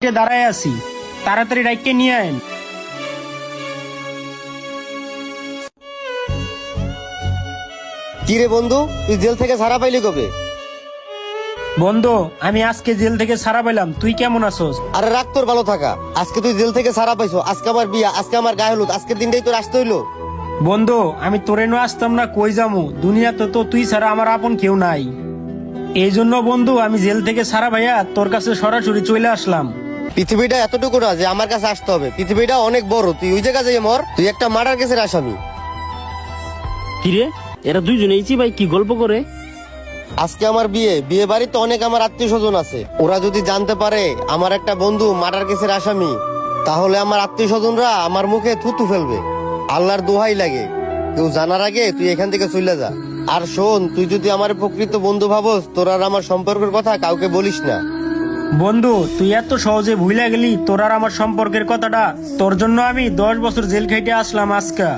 দাঁড়ায় আছি, তাড়াতাড়ি রাইকে নিয়ে আইন। কি রে বন্ধু, তুই জেল থেকে ছাড়া পাইলি কবে? বন্ধু, আমি আজকে জেল থেকে ছাড়া পেলাম। তুই কেমন আছোস? আরে রাখ তোর ভালো থাকা। আজকে তুই জেল থেকে ছাড়া পাইছো, আজকে আমার বিয়া, আজকে আমার গায়ে হলুদ, আজকের দিনটাই তোর আসতে হইলো। বন্ধু, আমি তোরে নো আসতাম না কই যামু? দুনিয়াতে তো তুই ছাড়া আমার আপন কেউ নাই। এই জন্য বন্ধু আমি জেল থেকে ছাড়া ভাইয়া তোর কাছে সরাসরি চলে আসলাম। পৃথিবীটা এতটুকু না যে আমার কাছে আসতে হবে, পৃথিবীটা অনেক বড়। তুই ওই জায়গা যাই মর, তুই একটা মার্ডার কেসের আসামি। কিরে, এরা দুইজন এইছি ভাই কি গল্প করে? আজকে আমার বিয়ে, বিয়ে বাড়িতে অনেক আমার আত্মীয় স্বজন আছে। ওরা যদি জানতে পারে আমার একটা বন্ধু মার্ডার কেসের আসামি, তাহলে আমার আত্মীয় স্বজনরা আমার মুখে থুতু ফেলবে। আল্লাহর দোহাই লাগে, কেউ জানার আগে তুই এখান থেকে চলে যা। আর শোন, তুই যদি আমার প্রকৃত বন্ধু ভাবস, তোর আর আমার সম্পর্কের কথা কাউকে বলিস না। বন্ধু, তুই এত সহজে ভুলে গেলি তোর আর আমার সম্পর্কের কথাটা? তোর জন্য আমি 10 বছর জেল খাইতে আসলাম আজকা।